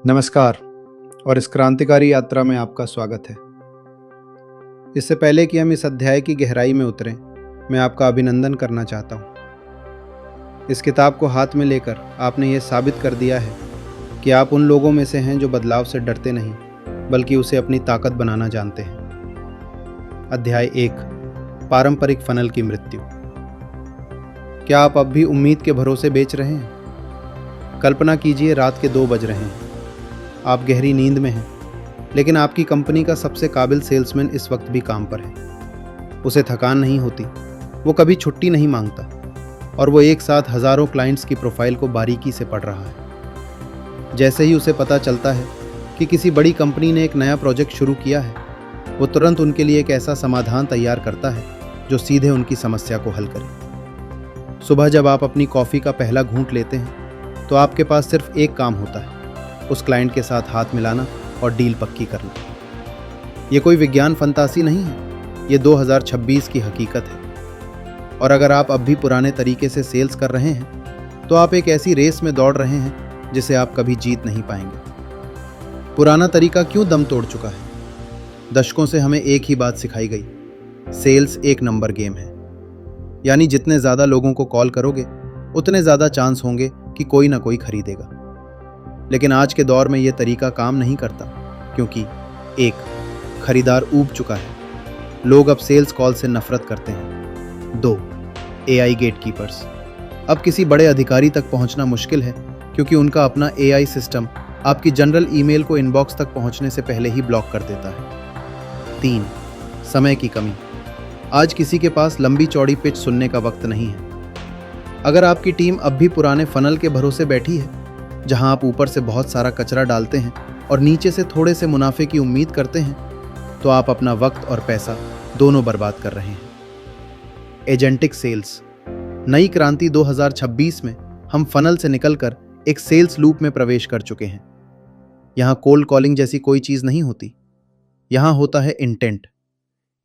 नमस्कार और इस क्रांतिकारी यात्रा में आपका स्वागत है। इससे पहले कि हम इस अध्याय की गहराई में उतरें, मैं आपका अभिनंदन करना चाहता हूँ। इस किताब को हाथ में लेकर आपने ये साबित कर दिया है कि आप उन लोगों में से हैं जो बदलाव से डरते नहीं, बल्कि उसे अपनी ताकत बनाना जानते हैं। अध्याय 1, पारंपरिक फनल की मृत्यु। क्या आप अब भी उम्मीद के भरोसे बेच रहे हैं? कल्पना कीजिए, रात के 2 बज रहे हैं। आप गहरी नींद में हैं, लेकिन आपकी कंपनी का सबसे काबिल सेल्समैन इस वक्त भी काम पर है। उसे थकान नहीं होती, वो कभी छुट्टी नहीं मांगता, और वो एक साथ हज़ारों क्लाइंट्स की प्रोफाइल को बारीकी से पढ़ रहा है। जैसे ही उसे पता चलता है कि किसी बड़ी कंपनी ने एक नया प्रोजेक्ट शुरू किया है, वो तुरंत उनके लिए एक ऐसा समाधान तैयार करता है जो सीधे उनकी समस्या को हल करे। सुबह जब आप अपनी कॉफ़ी का पहला घूंट लेते हैं, तो आपके पास सिर्फ एक काम होता है, उस क्लाइंट के साथ हाथ मिलाना और डील पक्की करना। ये कोई विज्ञान फंतासी नहीं है, ये 2026 की हकीकत है। और अगर आप अब भी पुराने तरीके से सेल्स कर रहे हैं, तो आप एक ऐसी रेस में दौड़ रहे हैं जिसे आप कभी जीत नहीं पाएंगे। पुराना तरीका क्यों दम तोड़ चुका है? दशकों से हमें एक ही बात सिखाई गई, सेल्स एक नंबर गेम है। यानी जितने ज़्यादा लोगों को कॉल करोगे, उतने ज़्यादा चांस होंगे कि कोई ना कोई खरीदेगा। लेकिन आज के दौर में यह तरीका काम नहीं करता, क्योंकि 1, खरीदार ऊब चुका है, लोग अब सेल्स कॉल से नफरत करते हैं। 2, AI गेटकीपर्स। अब किसी बड़े अधिकारी तक पहुंचना मुश्किल है, क्योंकि उनका अपना AI सिस्टम आपकी जनरल ईमेल को इनबॉक्स तक पहुंचने से पहले ही ब्लॉक कर देता है। 3, समय की कमी। आज किसी के पास लंबी चौड़ी पिच सुनने का वक्त नहीं है। अगर आपकी टीम अब भी पुराने फनल के भरोसे बैठी है, जहां आप ऊपर से बहुत सारा कचरा डालते हैं और नीचे से थोड़े से मुनाफे की उम्मीद करते हैं, तो आप अपना वक्त और पैसा दोनों बर्बाद कर रहे हैं। Agentic sales. नई क्रांति 2026 में हम फनल से निकलकर एक सेल्स लूप में प्रवेश कर चुके हैं। यहां कोल्ड कॉलिंग जैसी कोई चीज नहीं होती, यहां होता है इंटेंट।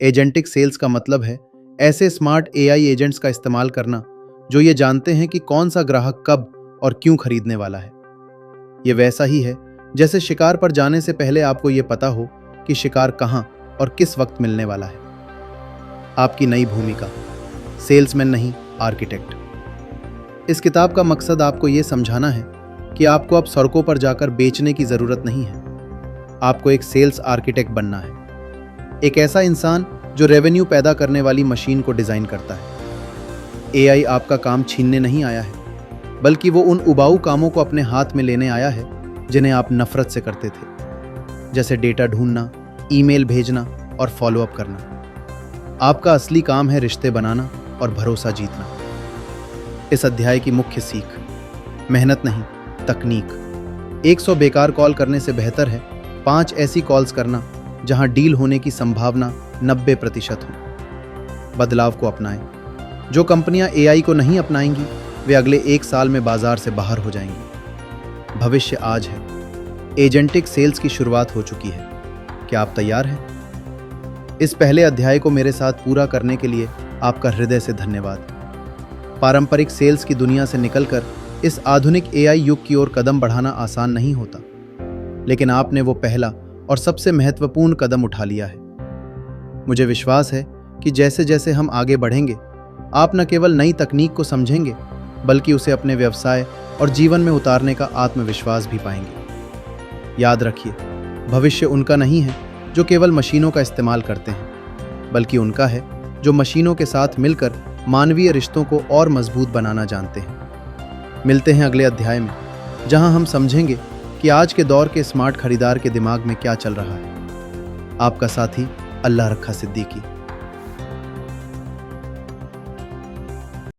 एजेंटिक सेल्स का मतलब है ऐसे स्मार्ट AI एजेंट्स का इस्तेमाल करना जो ये जानते हैं कि कौन सा ग्राहक कब और क्यों खरीदने वाला है। ये वैसा ही है जैसे शिकार पर जाने से पहले आपको ये पता हो कि शिकार कहां और किस वक्त मिलने वाला है। आपकी नई भूमिका, सेल्समैन नहीं, आर्किटेक्ट। इस किताब का मकसद आपको ये समझाना है कि आपको अब सड़कों पर जाकर बेचने की जरूरत नहीं है। आपको एक सेल्स आर्किटेक्ट बनना है, एक ऐसा इंसान जो रेवेन्यू पैदा करने वाली मशीन को डिजाइन करता है। AI आपका काम छीनने नहीं आया है, बल्कि वो उन उबाऊ कामों को अपने हाथ में लेने आया है जिन्हें आप नफरत से करते थे, जैसे डेटा ढूंढना, ईमेल भेजना और फॉलोअप करना। आपका असली काम है रिश्ते बनाना और भरोसा जीतना। इस अध्याय की मुख्य सीख, मेहनत नहीं, तकनीक। 100 बेकार कॉल करने से बेहतर है 5 ऐसी कॉल्स करना जहां डील होने की संभावना 90% हो। बदलाव को अपनाएं। जो कंपनियां AI को नहीं अपनाएंगी, वे अगले 1 साल में बाजार से बाहर हो जाएंगे। भविष्य आज है। एजेंटिक सेल्स की शुरुआत हो चुकी है। क्या आप तैयार हैं? इस पहले अध्याय को मेरे साथ पूरा करने के लिए आपका हृदय से धन्यवाद। पारंपरिक सेल्स की दुनिया से निकलकर इस आधुनिक AI युग की ओर कदम बढ़ाना आसान नहीं होता, लेकिन आपने वो पहला और सबसे महत्वपूर्ण कदम उठा लिया है। मुझे विश्वास है कि जैसे जैसे हम आगे बढ़ेंगे, आप न केवल नई तकनीक को समझेंगे, बल्कि उसे अपने व्यवसाय और जीवन में उतारने का आत्मविश्वास भी पाएंगे। याद रखिए, भविष्य उनका नहीं है जो केवल मशीनों का इस्तेमाल करते हैं, बल्कि उनका है जो मशीनों के साथ मिलकर मानवीय रिश्तों को और मजबूत बनाना जानते हैं। मिलते हैं अगले अध्याय में, जहां हम समझेंगे कि आज के दौर के स्मार्ट खरीदार के दिमाग में क्या चल रहा है। आपका साथी अल्लाह रखा सिद्दीकी।